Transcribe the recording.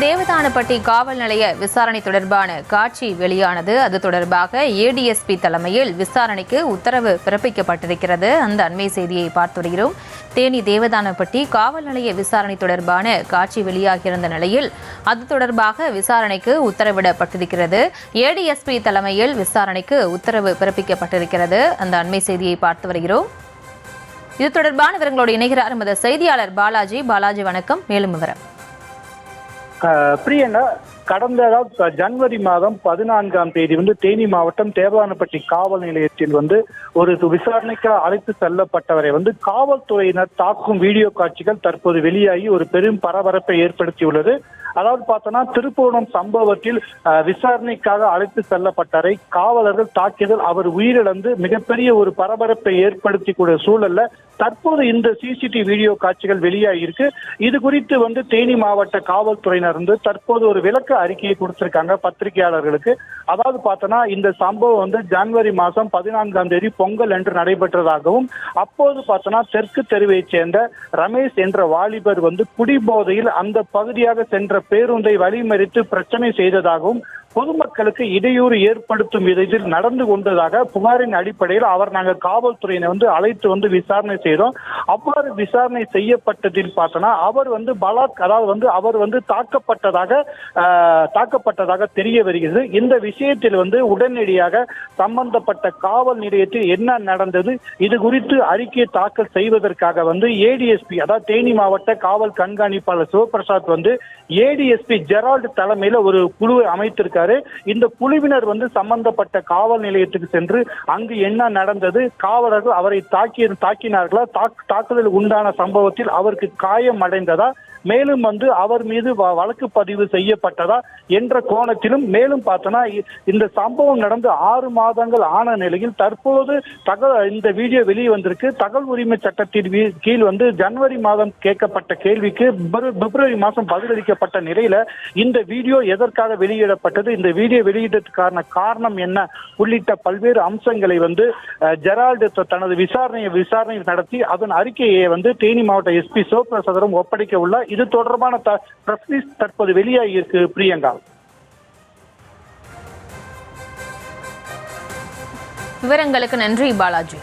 தேவதானப்பட்டி காவல் நிலைய விசாரணை தொடர்பான காட்சி வெளியானது. அது தொடர்பாக ஏடிஎஸ்பி தலைமையில் விசாரணைக்கு உத்தரவு பிறப்பிக்கப்பட்டிருக்கிறது. அந்த அண்மை செய்தியை பார்த்து வருகிறோம். தேனி தேவதானப்பட்டி காவல் நிலைய விசாரணை தொடர்பான காட்சி வெளியாகியிருந்த நிலையில் அது தொடர்பாக விசாரணைக்கு உத்தரவிடப்பட்டிருக்கிறது. ஏடிஎஸ்பி தலைமையில் விசாரணைக்கு உத்தரவு பிறப்பிக்கப்பட்டிருக்கிறது. அந்த அண்மை செய்தியை பார்த்து வருகிறோம். இது தொடர்பான விவரங்களோடு இணைகிறார் எமது செய்தியாளர் பாலாஜி. பாலாஜி வணக்கம். மேலும் விவரம். பிரியங்கா, கடந்த ஜனவரி மாதம் 14ஆம் தேதி தேனி மாவட்டம் தேவதானப்பட்டி காவல் நிலையத்தில் ஒரு விசாரணைக்கு அழைத்து செல்லப்பட்டவரை காவல்துறையினர் தாக்கும் வீடியோ காட்சிகள் தற்போது வெளியாகி ஒரு பெரும் பரபரப்பை ஏற்படுத்தியுள்ளது. அதாவது பார்த்தோன்னா, திருப்புவனம் சம்பவத்தில் விசாரணைக்காக அழைத்து செல்லப்பட்டவரை காவலர்கள் தாக்கியதில் அவர் உயிரிழந்து மிகப்பெரிய ஒரு பரபரப்பை ஏற்படுத்திக்கூடிய சூழல்ல தற்போது இந்த சிசிடிவி வீடியோ காட்சிகள் வெளியாகியிருக்கு. இது குறித்து தேனி மாவட்ட காவல்துறையினர் தற்போது ஒரு விளக்க அறிக்கையை கொடுத்திருக்காங்க பத்திரிகையாளர்களுக்கு. அதாவது பார்த்தோன்னா, இந்த சம்பவம் ஜனவரி மாதம் 14ஆம் தேதி பொங்கல் என்று நடைபெற்றதாகவும், அப்போது பார்த்தோன்னா தெற்கு தெருவை சேர்ந்த ரமேஷ் என்ற வாலிபர் குடிபோதையில் அந்த பகுதியாக சென்ற பேருந்தை வழிமறித்து பிரச்சனை செய்ததாகவும், பொதுமக்களுக்கு இடையூறு ஏற்படுத்தும் விதத்தில் நடந்து கொண்டதாக புகாரின் அடிப்படையில் நாங்கள் காவல்துறையினை அழைத்து விசாரணை செய்தோம். அவ்வாறு விசாரணை செய்யப்பட்டதில் பார்த்தோன்னா அவர் அதாவது அவர் தாக்கப்பட்டதாக தெரிய வருகிறது. இந்த விஷயத்தில் உடனடியாக சம்பந்தப்பட்ட காவல் நிலையத்தில் என்ன நடந்தது, இது குறித்து அறிக்கை தாக்கல் செய்வதற்காக ஏடிஎஸ்பி அதாவது தேனி மாவட்ட காவல் கண்காணிப்பாளர் சிவபிரசாத் ஏடிஎஸ்பி ஜெரால்டு தலைமையில ஒரு குழுவை அமைத்திருக்காரு. இந்த குழுவினர் சம்பந்தப்பட்ட காவல் நிலையத்துக்கு சென்று அங்கு என்ன நடந்தது, காவலர்கள் அவரை தாக்கினார்களா, தாக்குதல் உண்டான சம்பவத்தில் அவருக்கு காயம் அடைந்ததா, மேலும் அவர் மீது வழக்கு பதிவு செய்யப்பட்டதா என்ற கோணத்திலும், மேலும் பார்த்தோன்னா இந்த சம்பவம் நடந்து 6 மாதங்கள் ஆன நிலையில் தற்போது இந்த வீடியோ வெளியே வந்திருக்கு. தகவல் உரிமை சட்டத்தின் கீழ் ஜனவரி மாதம் கேட்கப்பட்ட கேள்விக்கு பிப்ரவரி மாதம் பதிலளிக்கப்பட்ட நிலையில இந்த வீடியோ எதற்காக வெளியிடப்பட்டது, இந்த வீடியோ வெளியிட்டதுக்கான காரணம் என்ன உள்ளிட்ட பல்வேறு அம்சங்களை ஜெரால்டு தனது விசாரணை நடத்தி அதன் அறிக்கையை தேனி மாவட்ட எஸ்பி சிவபிரசாதம் ஒப்படைக்க உள்ளார். இது தொடர்பான தற்போது வெளியாகி இருக்கு. பிரியங்கா, விவரங்களுக்கு நன்றி பாலாஜி.